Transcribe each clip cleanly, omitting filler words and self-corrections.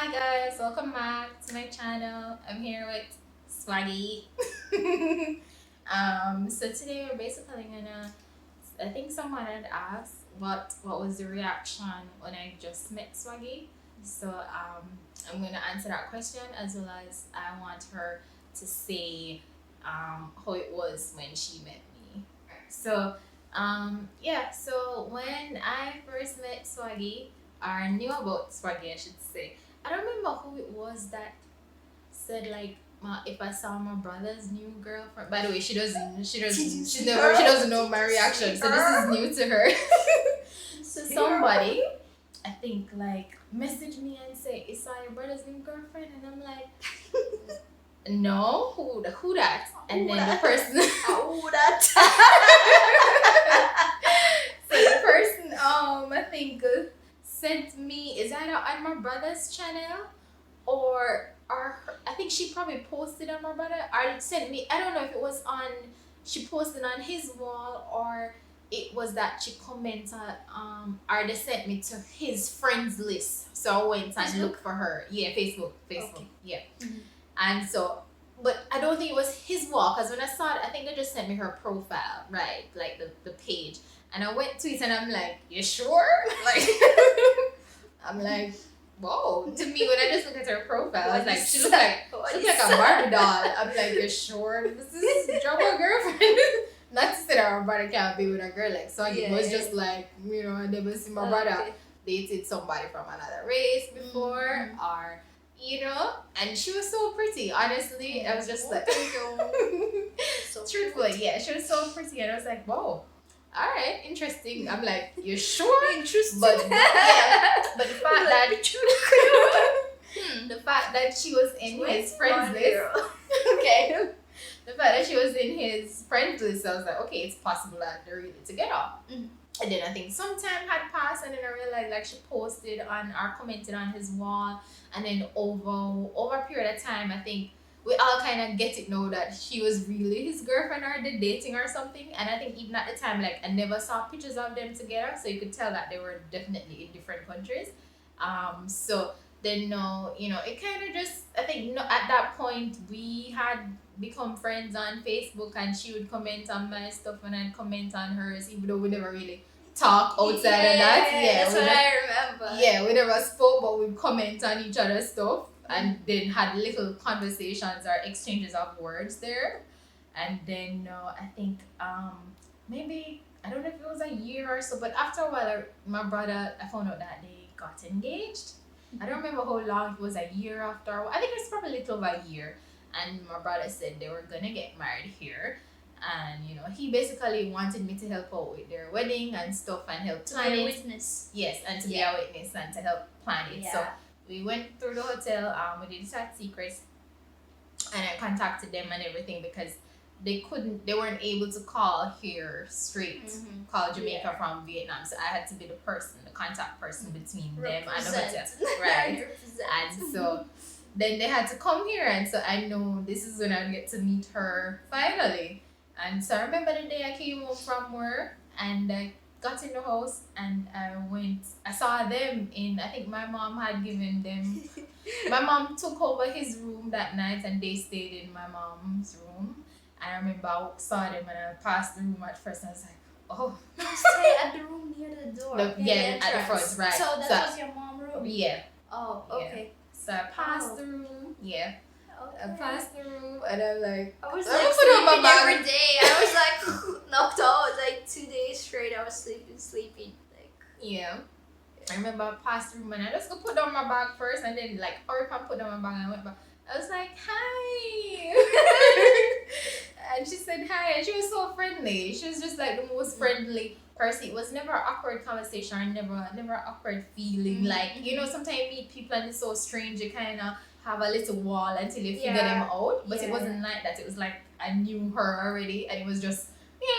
Hi guys, welcome back to my channel. I'm here with Swaggy. So today we're basically gonna. I think someone had asked what was the reaction when I just met Swaggy. So I'm gonna answer that question as well as I want her to say how it was when she met me. So yeah. So when I first met Swaggy, or knew about Swaggy, I should say. I don't remember who it was that said like if I saw my brother's new girlfriend. By the way, she doesn't she doesn't know my reaction, so this is new to her. So somebody I think like messaged me and say, "You saw your brother's new girlfriend?" And I'm like, "No, who that?" And then the person Who that? so the person I think sent me, is either on my brother's channel or I think she probably posted on my brother or sent me. I don't know if it was on, she posted on his wall, or it was that she commented or they sent me to his friends list, so I went and looked for her. Yeah, Facebook. Okay. Yeah. And so, but I don't think it was his wall, because when I saw it, I think they just sent me her profile, right? Like the page. And I went to it and I'm like, "You sure?" Like, I'm like, whoa. To me, when I just look at her profile, I was like, she looked like a Barbie doll. I'm like, "You sure this is your girlfriend?" Not to say that our brother can't be with a girl like so. It was just like, I never see my brother dated somebody from another race before, or and she was so pretty. Honestly, I was just like, So truthfully, yeah, she was so pretty, and I was like, whoa. All right, interesting. I'm like, "You sure?" interesting. But yeah, but the fact that the fact that she was in his friends list, okay, the fact that she was in his friends list, I was like, okay, it's possible that they're really together. And then I think some time had passed, and then I realized like she posted on or commented on his wall, and then over a period of time, I think we all kind of get it now that she was really his girlfriend or they dating or something. And I think even at the time, like I never saw pictures of them together, so you could tell that they were definitely in different countries. So then no, it kind of just, I think no, at that point we had become friends on Facebook, and she would comment on my stuff and I'd comment on hers, even though we never really talk outside of that. Yeah, that's what I remember. Yeah, we never spoke, but we'd comment on each other's stuff and then had little conversations or exchanges of words there. And then I think maybe, I don't know if it was a year or so, but after a while, my brother, I found out that they got engaged. I don't remember how long it was, a year after. I think it was probably a little over a year. And my brother said they were gonna get married here. And he basically wanted me to help out with their wedding and stuff and help plan be a it. witness. Yes, and to be a witness and to help plan it. So we went through the hotel, we did chat secrets, and I contacted them and everything because they weren't able to call here straight, call Jamaica from Vietnam. So I had to be the contact person between them and the hotel. Right. And so then they had to come here, and so I know this is when I get to meet her finally. And so I remember the day I came home from work and I got in the house and I saw them I think my mom had given them, my mom took over his room that night and they stayed in my mom's room. And I remember I saw them and I passed the room at first and I was like, oh. Stay at the room near the door. At the front, right. So that was your mom's room? Yeah. Oh, okay. So I passed the room, Okay. I passed the room and I'm like, I was I'm like gonna put on my sleeping bag. every day. I was like knocked out like 2 days straight. I was sleeping. Like yeah. I remember I passed the room and I just go put down my bag first and then like hurry up and put down my bag and I went back. I was like, "Hi." And she said hi, and she was so friendly. She was just like the most friendly person. It was never an awkward conversation or never an awkward feeling. Like, sometimes you meet people and it's so strange, you kinda have a little wall until you figure them out. But it wasn't like that. It was like I knew her already and it was just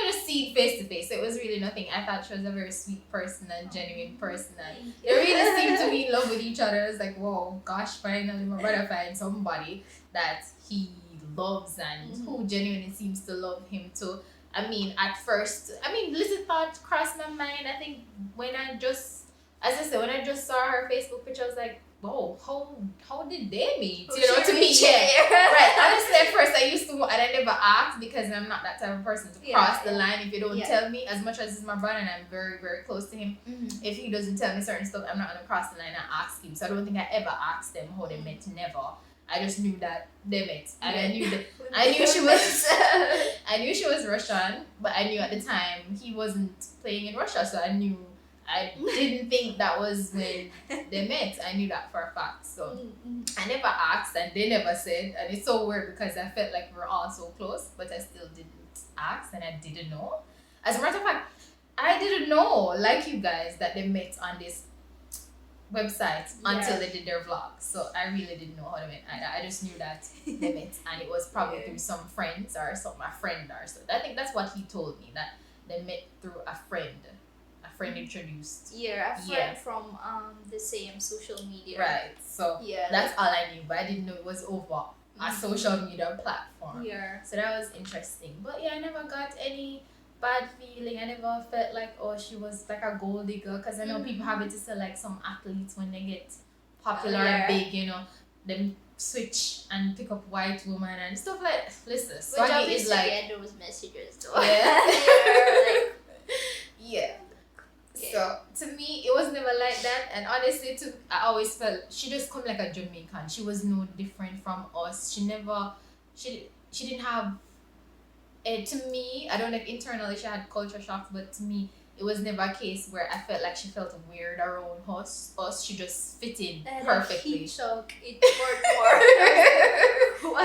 just see face to face. So it was really nothing. I thought she was a very sweet person and genuine person, and they really seemed to be in love with each other. It's like, whoa, gosh, finally my brother finds somebody that he loves and who genuinely seems to love him too. I mean, at first, little thought crossed my mind. I think when I just saw her Facebook picture, I was like, whoa, how did they meet? Oh, You know, to me, each yeah. other. Right. Honestly, at first I used to, and I never asked because I'm not that type of person to cross the line if you don't tell me. As much as he's my brother and I'm very, very close to him, if he doesn't tell me certain stuff, I'm not gonna cross the line and ask him. So I don't think I ever asked them how they met. Never. I just knew that they met, and I knew she was Russian, but I knew at the time he wasn't playing in Russia, so I didn't think that was when they met. I knew that for a fact. So I never asked and they never said. And it's so weird because I felt like we were all so close, but I still didn't ask and I didn't know. As a matter of fact, I didn't know, like you guys, that they met on this website until they did their vlog. So I really didn't know how they met either. I just knew that they met and it was probably through some friends or my friend or so. I think that's what he told me, that they met through a friend. Introduced. Yeah, a friend from the same social media. Right. So that's all I knew, but I didn't know it was over a social media platform. Yeah. So that was interesting. But yeah, I never got any bad feeling. I never felt like, oh, she was like a gold digger, because I know people have it to say like some athletes when they get popular and big, you know, them switch and pick up white woman and stuff like. Listen, Swaggy is like get those messages though. Yeah. So to me, it was never like that, and honestly, I always felt she just come like a Jamaican. She was no different from us. She didn't have. To me, I don't know if internally she had culture shocks, but to me, it was never a case where I felt like she felt weird around us. She just fit in perfectly. Heat shock. It worked more.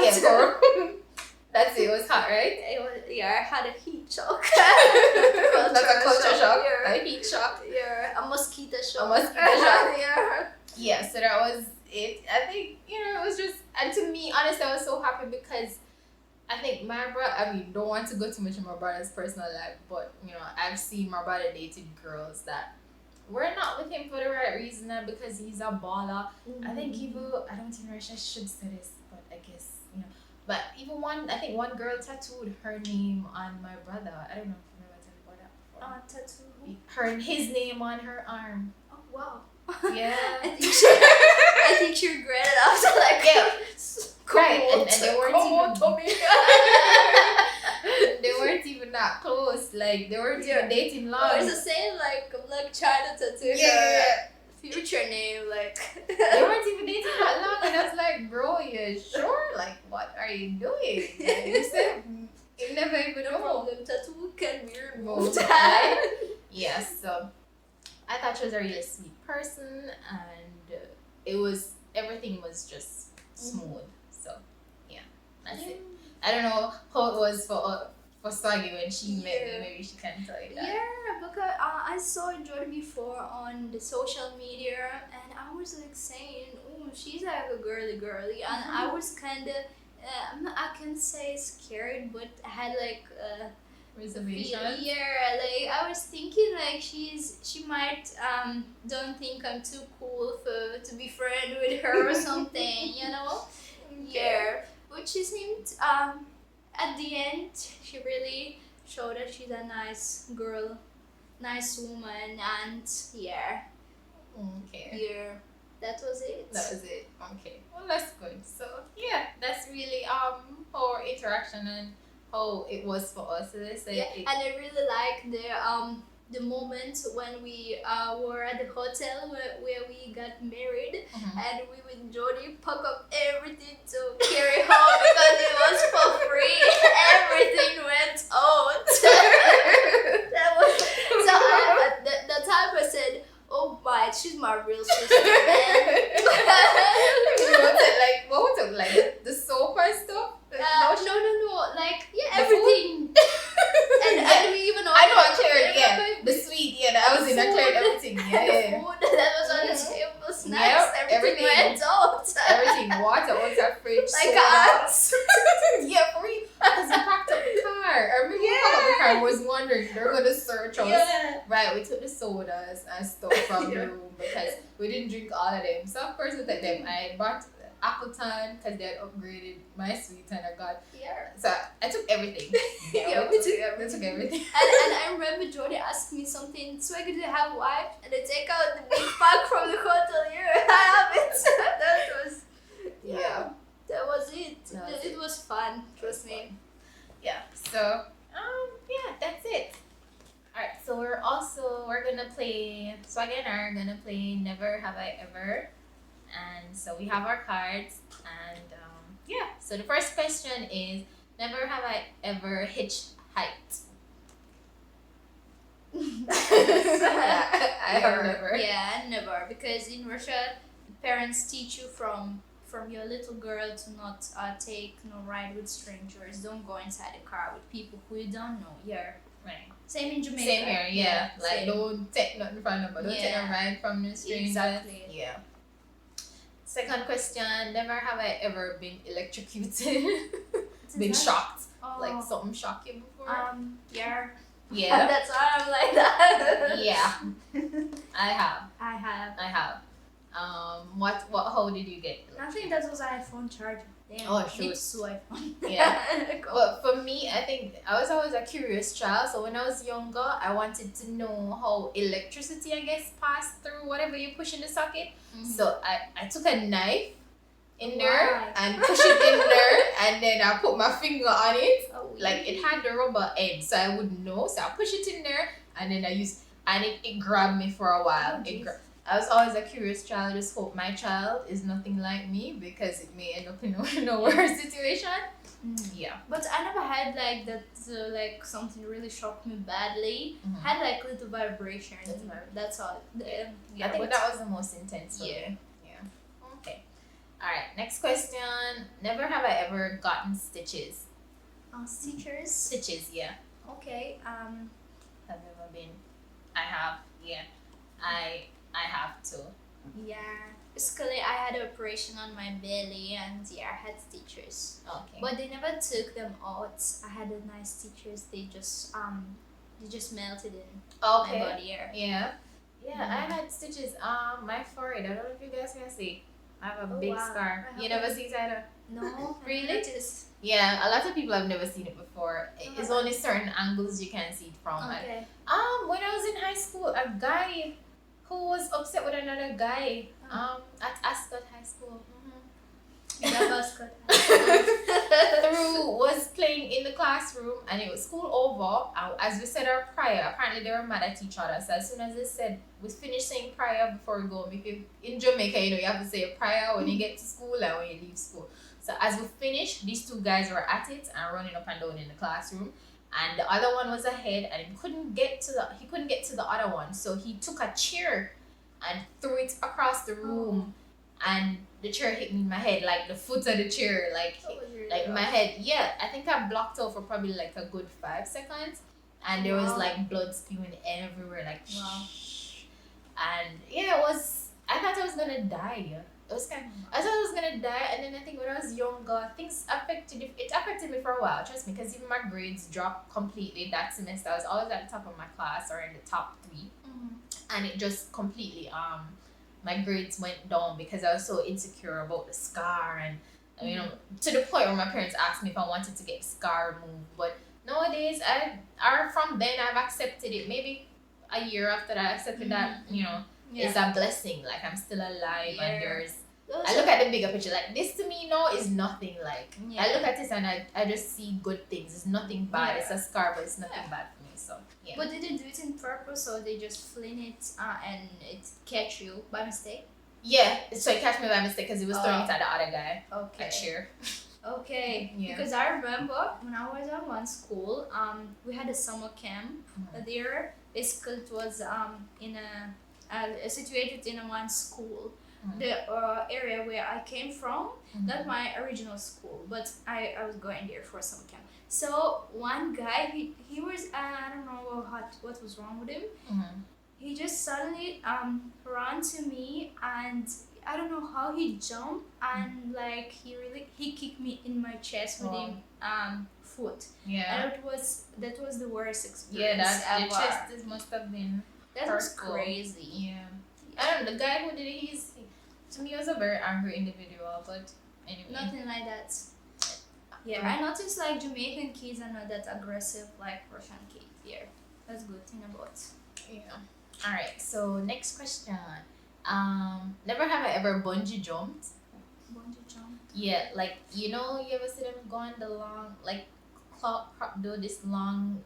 That's it. It was hot, right? I had a heat shock. That's a culture shock. A heat shock. Yeah, a mosquito shock. Yeah, so that was it. I think, it was just, and to me, honestly, I was so happy because I think my brother, don't want to go too much in my brother's personal life, but, I've seen my brother dated girls that were not with him for the right reason, and because he's a baller. I think I don't even know if I should say this, but I guess, but even one girl tattooed her name on my brother. I don't know if you ever talked about that before. Tattoo? His name on her arm. Oh, wow. Yeah. I think she regretted after Right, and they weren't even that close. Like, they weren't even dating long. There's a saying like China tattoo. Future name, they weren't even dating that long, and I was like, bro, you sure? Like, what are you doing? Like, you said you never even know. Problem, tattoo can be removed. Yeah, so I thought she was a really sweet person, and everything was just smooth. So yeah, that's it. I don't know how it was for Swaggy when she met me. Maybe she can tell you that. Yeah, because I saw Jody before on the social media, and I was like saying, oh, she's like a girly, and I was kind of, I can't say scared, but I had like reservation. I was thinking like she might don't think I'm too cool to be friend with her or something, Yeah, but she seemed at the end she really showed that she's a nice girl, nice woman, and that was it. Okay, well, that's good. So yeah, that's really our interaction and how it was for us. And I really like the moment when we were at the hotel where we got married, and we with Jody pack up everything to carry home because it was for free. Everything went out. That was so. The time I said, "Oh my, she's my real sister." What was it like? The soap and stuff? No. Everything. and we even I know I cleared, the sweet, that was in. I cleared everything, The food that was on the table, snacks, everything went out. Everything, water, fridge, like ants. For real. Because we packed up the car. I remember we packed up the car and was wondering they're gonna search us. Right, we took the sodas and stuff from the room because we didn't drink all of them. So of course we took them. I bought Appleton because they had upgraded my sweet and I got. So I took everything. We took everything. And I remember Jody asked me something. Swaggy, do you have wife? And I take out the big pack from the hotel. I have it. yeah, that's it. Alright, so we're gonna play, Swaggy and I are gonna play Never Have I Ever. And so we have our cards, and yeah, so the first question is, never have I ever hitchhiked. I have never. Yeah, never. Because in Russia, parents teach you from your little girl to not take no ride with strangers. Don't go inside a car with people who you don't know. Yeah. Right. Same in Jamaica. Same here, yeah. Like, same. don't take nothing from them, but don't take a ride from the strangers. Exactly. Yeah. Second question, never have I ever been electrocuted. Been shocked. Oh. Like something shocked you before? Yeah. Yeah. That's why I'm like that. Yeah. I have. I have. How did you get I think that was iPhone charger. Damn. Oh, sure. It's so iPhone. Yeah. Cool. But for me, I think I was always a curious child. So when I was younger, I wanted to know how electricity, I guess, passed through whatever you push in the socket. Mhm. So I took a knife in there Why? and pushed it in there, and then I put my finger on it. Oh, Like it had the rubber end, so I wouldn't know. So I push it in there, and then it grabbed me for a while. Oh, I was always a curious child. I just hope my child is nothing like me, because it may end up in a worse situation. Yeah. But I never had like that, like something really shocked me badly. Mhm. Had like little vibration. That's all. I think that was the most intense for me. Yeah. Okay. Alright, next question. Never have I ever gotten stitches. Stitchers. Stitches, yeah. Okay. Have never been. I have, yeah. I have to. Yeah. Basically, I had an operation on my belly, and yeah, I had stitches. Okay. But they never took them out. I had a nice stitches. They just melted in my body here. Yeah. Yeah, Mhm. I had stitches my forehead. I don't know if you guys can see. I have a Oh, big wow. scar. I You haven't- never see it either? No, Really? Just, Yeah, a lot of people have never seen it before. It's Oh. only certain angles you can see it from. okay. When I was in high school, a guy who was upset with another guy at Ascot High School. That was good. Was playing in the classroom, and it was school over. As we said our prayer, apparently they were mad at each other. So as soon as they said we finished saying prayer before we go, because in Jamaica, you have to say a prayer when you get to school and when you leave school. So as we finished, these two guys were at it and running up and down in the classroom. And the other one was ahead, and he couldn't get to the other one. So he took a chair and threw it across the room, and the chair hit me in my head, like the foot of the chair, like my head. Yeah, I think I blocked out for probably like a good 5 seconds, and there was Wow. like blood spewing everywhere, like Wow. and yeah, it was. I thought I was gonna die. It was I thought I was gonna die, and then I think when I was younger, things affected me for a while. Trust me, because even my grades dropped completely that semester. I was always at the top of my class or in the top 3, and it just completely my grades went down because I was so insecure about the scar, and to the point where my parents asked me if I wanted to get the scar removed. But nowadays, from then I've accepted it. Maybe a year after that, I accepted that it's a blessing. Like I'm still alive, and there's. I look at the bigger picture. Like this to me now is nothing. Like I look at this and I just see good things. It's nothing bad. It's a scar, but it's nothing bad for me. So yeah. But did they do it in purpose, or they just fling it and it catch you by mistake? Yeah, so it catch me by mistake because he was throwing it at the other guy. Okay. A chair. Okay. Yeah. Because I remember when I was at one school, we had a summer camp there. Basically, it was in situated in one school. The area where I came from, not my original school, but I was going there for summer camp. So one guy, he was I don't know what was wrong with him. He just suddenly ran to me, and I don't know how he jumped, and like he kicked me in my chest with his foot. Yeah. And that was the worst experience The ever. chest must have been. That was hurtful. crazy. Yeah. I don't know, the guy who did it, to me, was a very angry individual, but anyway. Nothing like that. Yeah, I noticed like Jamaican kids are not that aggressive like Russian kids here. That's good thing about. Yeah. Alright, so next question. Never have I ever bungee jumped. Bungee jump. Yeah, like you ever see them go on the long, like do this long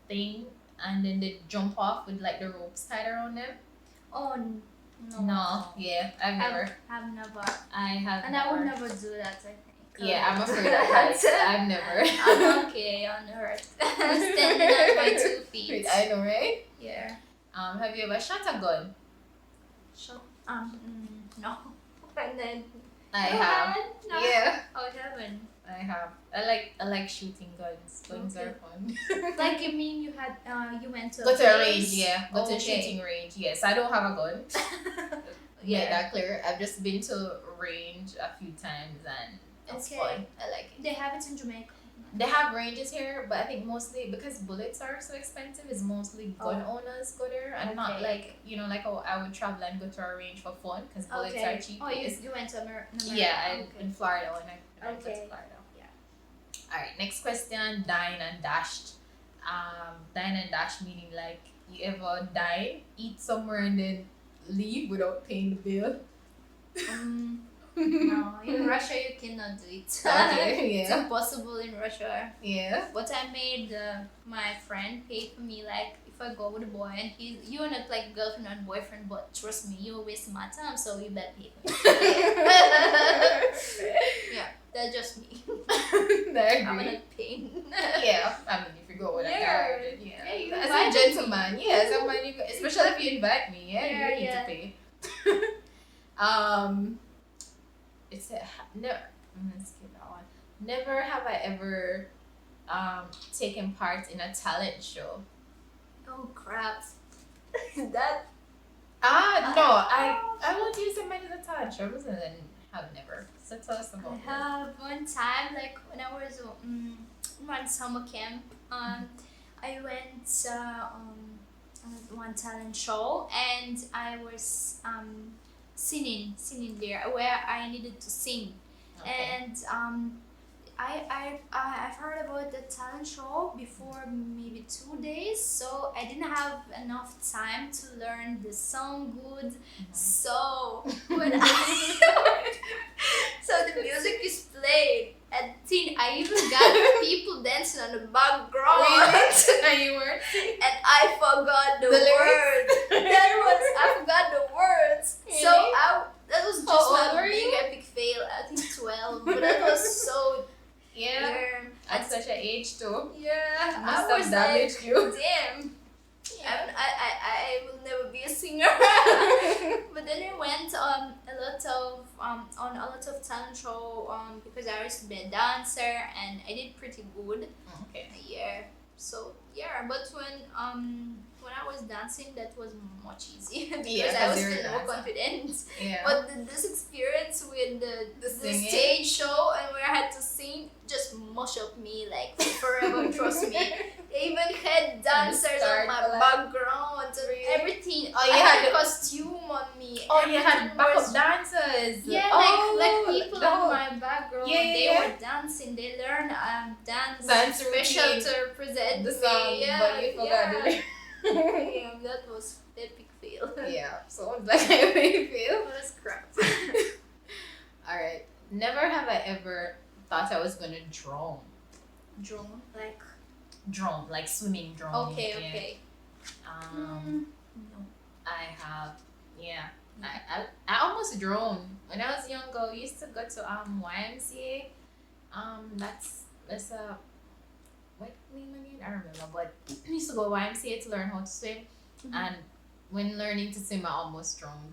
thing and then they jump off with like the ropes tied around them? Oh no. No, yeah, I've never. I've never. I have. And never. I would never do that, I think. Yeah, I'm afraid of heights. I've never. I'm okay on earth. Standing on my 2 feet. I know, right? Yeah. Have you ever shot a gun? So, no. And then I have. No. Yeah. Oh, heaven. I have. I like shooting guns. Guns are fun. Like you mean you had you went to Go to a range, place? yeah. Go to a shooting range. Yes, I don't have a gun. Yeah. Make that clear. I've just been to a range a few times and it's fun. I like it. They have it in Jamaica. They have ranges here, but I think mostly because bullets are so expensive, it's mostly gun owners go there and not like, like how I would travel and go to a range for fun because bullets are cheap. Oh, you went to America? Yeah, in Florida when I went to Florida. Yeah. Alright, next question, dine and dashed. Dine and dash meaning like you ever dine, eat somewhere and then leave without paying the bill? No, in Russia you cannot do it. Okay, yeah. It's impossible in Russia. Yeah. But I made my friend pay for me, like if I go with a boy and you're not like girlfriend and boyfriend, but trust me, you waste my time, so you better pay for me. Yeah, that's just me. I'm not paying. Yeah, I mean if you go with a guy, you as a gentleman, somebody, especially if you invite me, you need to pay. It's never. Let's skip that one. Never have I ever taken part in a talent show. Oh crap! That. No, I won't use them as a talent show. I have never. So tell us about I have one time, like when I was on summer camp. I went on one talent show and I was singing there where I needed to sing. Okay. And I've heard about the talent show before maybe 2 days, so I didn't have enough time to learn the song good. So when so the music is played and I even got people dancing on the background. Really? And you were? And I forgot the words. I forgot the words. Really? So that was just my big epic fail. I think 12, but that was so. Yeah. At such an age too. Yeah. Must I was have damaged like, you. damn. Yeah. I will never be a singer. But then I went on a lot of talent show because I used to be a dancer and I did pretty good. Okay. Yeah. So yeah, but when I was dancing, that was much easier because I was feeling more confident. Yeah. But this experience with the stage show and where I had to sing just mush up me like forever. Trust me. They even had dancers on my background and everything. Oh, you I had a costume on me. Oh, you had Everything backup was- dancers. Yeah, Oh, like people on my background, they Yeah. were dancing. They learned dance Special routine to represent the song, me. Yeah, but you forgot it. Yeah, that was epic fail. Yeah, so I'm glad I made you feel. That was crap. Alright. Never have I ever thought I was gonna drown. Drone, like. Drown, like swimming drown. Okay. No. No. I have, yeah. I almost drowned. When I was younger, we used to go to YMCA. That's a what name again? I remember, but we used to go to YMCA to learn how to swim. And when learning to swim, I almost drowned.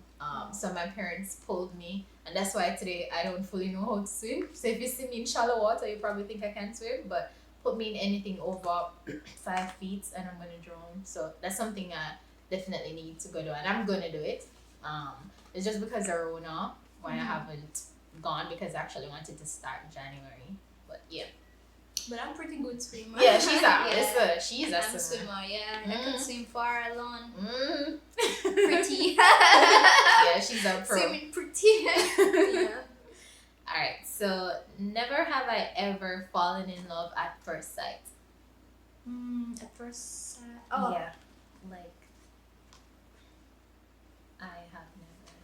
So my parents pulled me, and that's why today I don't fully know how to swim. So if you see me in shallow water, you probably think I can swim, but put me in anything over 5 feet and I'm gonna drown. So that's something I definitely need to go do, and I'm gonna do it. It's just because of Rona why I haven't gone, because I actually wanted to start in January. But yeah. But I'm pretty good swimmer. Yeah, she's I'm a swimmer. Yeah, I can swim far alone. Mm. Pretty. Yeah, she's a pro. Swimming pretty. Yeah. Alright, so never have I ever fallen in love at first sight. At first sight. Oh. Yeah. Like, I have never.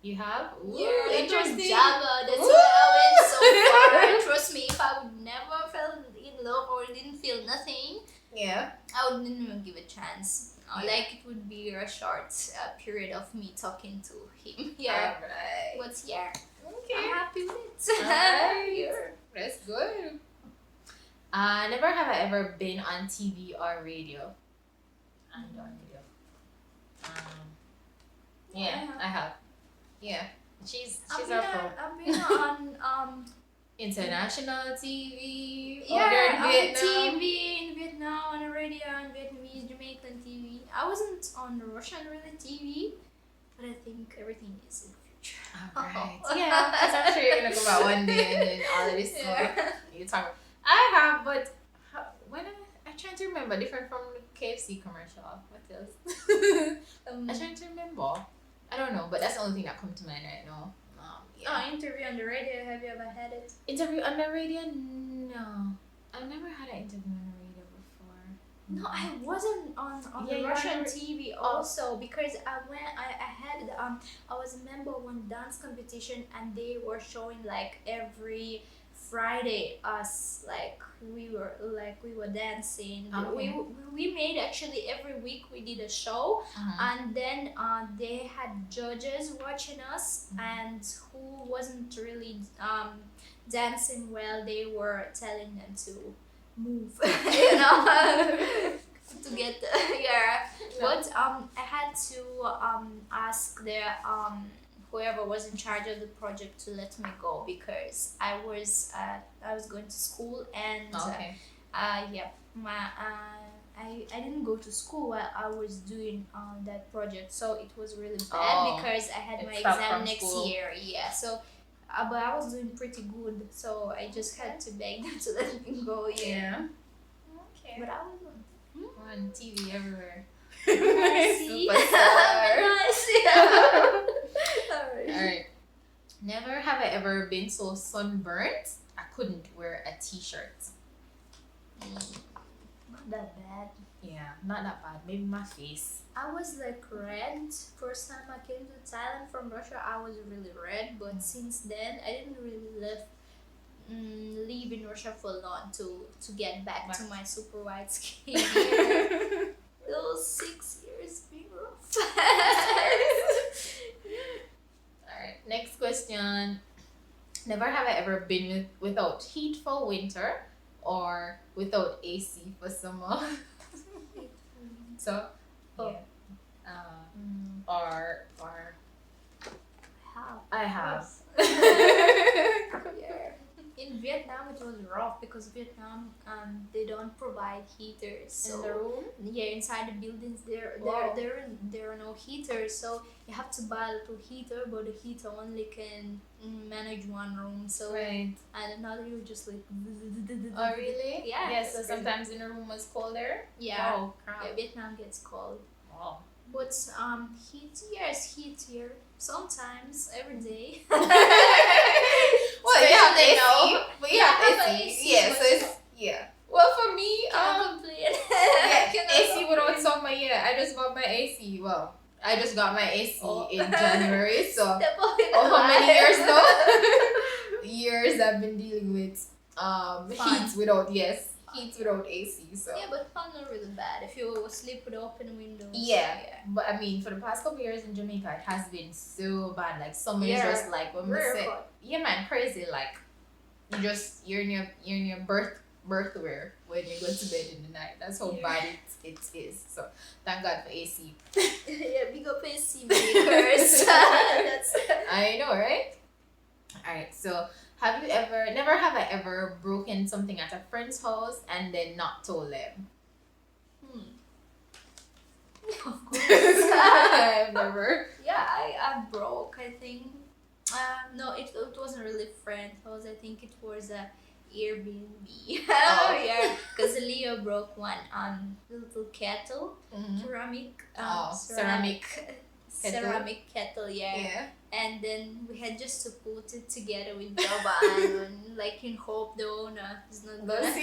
You have? Ooh, Yeah, interesting. Java. That's why I went so far. Trust me, if I would never fell in love or did Yeah. I wouldn't even give a chance. Like it would be a short period of me talking to him. Yeah. Alright. But yeah, Okay. I'm happy with it. Alright. That's good. Never have I ever been on TV or radio. And on video. Yeah, I have. Yeah. She's our pro. I've been on International TV. yeah, On on Vietnam. TV in Vietnam, on the radio, on Vietnamese, Jamaican TV. I wasn't on Russian really TV, but I think everything is in the future. Alright. Yeah, because I'm sure you're gonna go out one day and then all of this stuff you talk about. I have, but when I'm trying to remember, different from the KFC commercial. What else? I'm trying to remember. I don't know, but that's the only thing that comes to mind right now. Yeah. Interview on the radio. Have you ever had it? Interview on the radio? No. I've never had an interview on the radio before. No, I wasn't on Yeah, the you Russian were- TV also because I had I was a member of one dance competition and they were showing like every Friday us like we were dancing. Okay. We made actually every week we did a show and then they had judges watching us and who wasn't really dancing well they were telling them to move you know to get but I had to ask the whoever was in charge of the project to let me go because I was going to school and I didn't go to school while I was doing that project, so it was really bad because I had my exam next year. Yeah, so but I was doing pretty good, so I just had to beg them to let me go. Yeah. Okay. But I was on TV everywhere. see. Alright. Never have I ever been so sunburnt I couldn't wear a t-shirt. Not that bad. Yeah, not that bad. Maybe my face. I was like red. First time I came to Thailand from Russia, I was really red. But since then, I didn't really leave in Russia for long to get back to my super white skin. Those 6 years being rough. Alright, next question. Never have I ever been without heat for winter or without AC for summer. So, yeah. Or I have. Yeah. In Vietnam, it was rough because Vietnam they don't provide heaters. So In the room? yeah, inside the buildings there are no heaters, so you have to buy a little heater, but the heater only can manage one room. So Right. and another you just like. Oh really? Yeah. Yeah. So sometimes in the room was colder. Yeah. Oh crap. Yeah, Vietnam gets cold. Wow. But heat here sometimes every day. Well, you have Especially AC, now. but you have I have AC. AC, Yeah, but so it's Well, for me, Can't complain. yeah, AC without summer. Yeah, I just got my AC. Well, I just got my AC in January. So, Step up in how many life. years now? Years I've been dealing with Fun. heat without AC. So Yeah, but fun not really bad if you sleep with open windows. yeah. But I mean, for the past couple years in Jamaica, it has been so bad. Like summer is Yeah. just like when we Very say, hot. yeah, man, crazy. Like you're in your birth wear when you go to bed in the night. That's how bad it is. So thank God for AC. Yeah, big up AC makers. That's I know, right? Alright, so never have I ever broken something at a friend's house and then not told them? of course. I've never. Yeah, I broke, I think. No, it wasn't really friend house. I think it was a Airbnb. Oh. Yeah, because Leo broke one little kettle, Mhm. ceramic. Ceramic kettle. Yeah. Yeah. And then we had just to put it together with Java and like in hope the owner is not Go gonna see.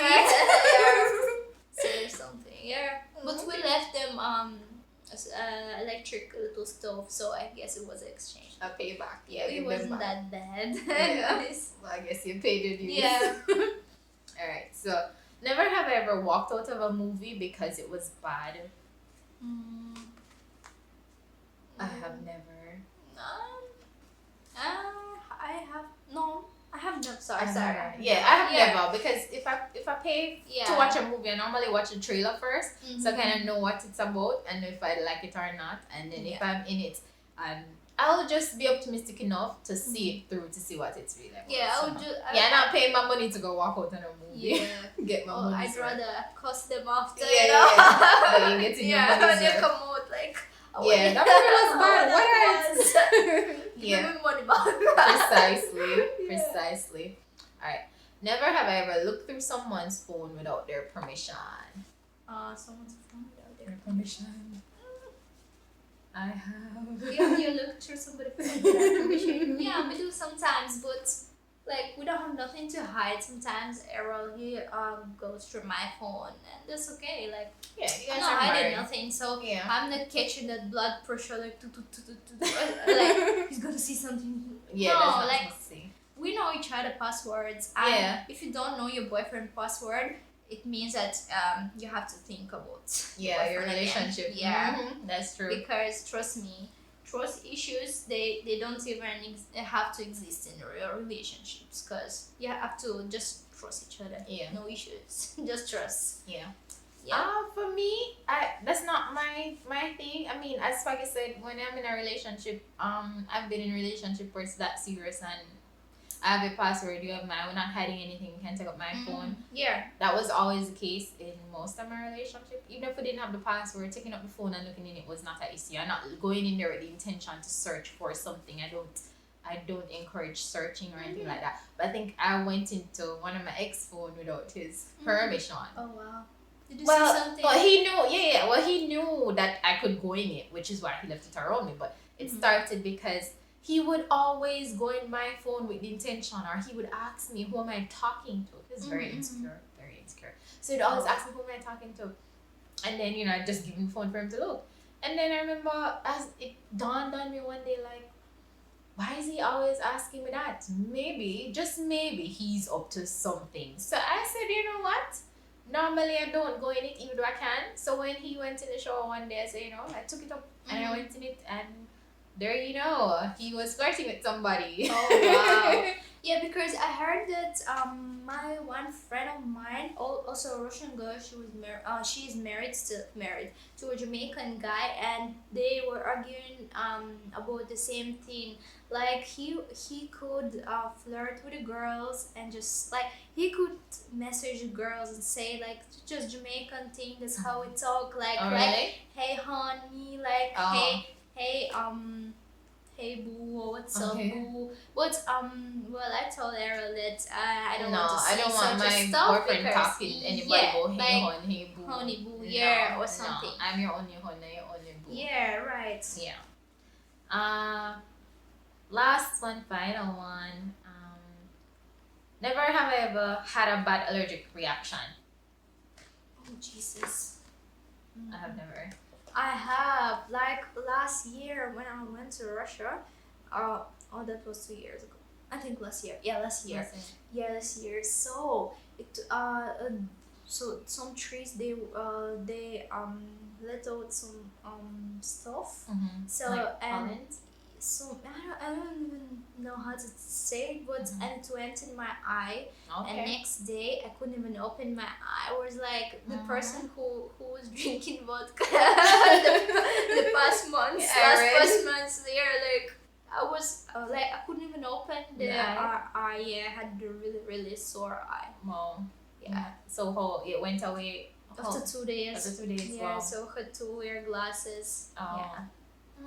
say something. Yeah. But we left them electric little stove, so I guess it was exchange. A payback. Yeah, It give them wasn't back. that bad. Yeah. Guys. Well, I guess you paid your dues. Yeah. Alright, so Never have I ever walked out of a movie because it was bad. I have never. I have not. Sorry. Yeah, I have never, because if I pay to watch a movie, I normally watch the trailer first, so I kind of know what it's about and if I like it or not. And then if I'm in it, I'll just be optimistic enough to see it through, to see what it's really about. Yeah, I'm not paying my money to go walk out on a movie. Yeah. Get my money. I'd rather cost them after. But you get in your when money's they worth. come out like. Yeah, that movie was bad. What else? Give me money back. Precisely. Alright. Never have I ever looked through someone's phone without their permission. Someone's phone without their permission. I have. You look through somebody's phone without permission. Yeah, we do sometimes, but like we don't have nothing to hide. Sometimes Errol goes through my phone, and that's okay. Like you guys I'm are not hiding married. nothing, so Yeah. I'm not catching that blood pressure like like he's gonna see something. Yeah, no, that's not like supposed to see. we know each other passwords. Yeah. If you don't know your boyfriend password, it means that you have to think about your boyfriend relationship. again. Yeah. That's true. Because trust me, trust issues they don't even have to exist in real relationships, because you have to just trust each other. Yeah. No issues. Just trust. Yeah. Yeah. For me, that's not my thing. I mean, as Swaggy said, when I'm in a relationship, I've been in a relationship where it's that serious and I have a password, you have mine, we're not hiding anything, you can take up my phone. Yeah. That was always the case in most of my relationship. Even if we didn't have the password, taking up the phone and looking in it was not an issue. I'm not going in there with the intention to search for something. I don't encourage searching or anything like that. But I think I went into one of my ex phone without his permission. Oh wow. Did you see something? Well, he knew, well, he knew that I could go in it, which is why he left it around me. But it started because he would always go in my phone with the intention, or he would ask me, who am I talking to? He was very insecure. So he'd always ask me, who am I talking to? And then, I'd just give him the phone for him to look. And then I remember, as it dawned on me one day, like, why is he always asking me that? Maybe, just maybe, he's up to something. So I said, you know what? Normally I don't go in it, even though I can. So when he went in the shower one day, I said, I took it up and I went in it, and there he was flirting with somebody. Oh wow. Yeah, because I heard that my one friend of mine, also a Russian girl, she's married to a Jamaican guy, and they were arguing about the same thing. Like he could flirt with the girls, and just like he could message girls and say like just Jamaican thing. That's how we talk. Like really? Hey honey, like hey boo, or what's up boo? But well, I told Errol that I don't want to say I don't want my boyfriend talking anybody about hey honey, hey boo, honey boo, or something. No, I'm your only honey, your only boo. Yeah, right. Yeah. Last one, final one. Never have I ever had a bad allergic reaction. Oh Jesus. I have never. I have, like last year when I went to Russia. That was 2 years ago. I think last year. Yeah, last year. Last year. So so some trees they let out some stuff. So like and pollen? so I don't even know how to say it, but and it went in my eye. Okay. And next day I couldn't even open my eye. I was like the person who was drinking vodka the past months. Past months there, like I was like I couldn't even open the eye. Yeah, I had the really sore eye. Wow. Yeah. So how it went away after 2 days. After 2 days. Yeah. Wow. So I had to wear glasses. Oh. Yeah.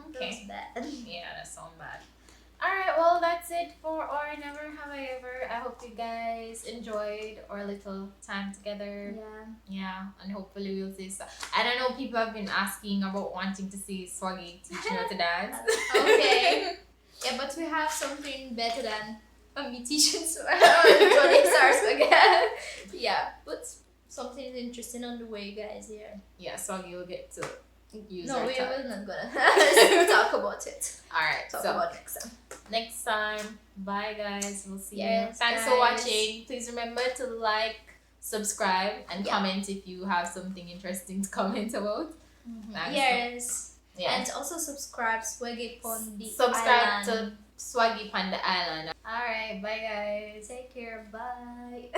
Okay. That was bad. Yeah, that sounds bad. Alright, well that's it for our Never Have I Ever. I hope you guys enjoyed our little time together. Yeah, and hopefully we'll see and I know people have been asking about wanting to see Swaggy teaching her to dance. Okay. Yeah, but we have something better than me teaching stars again. Yeah, but something interesting on the way, guys. Yeah, Swaggy will get to use no, her we time. will not gonna talk about it. Alright, Talk so about next time. next time. Bye guys. We'll see you. Yes, Thanks for watching. Please remember to like, subscribe and comment if you have something interesting to comment about. Yes. And also subscribe Swaggy on the subscribe island. to Swaggy on the island. Alright, bye guys. Take care. Bye.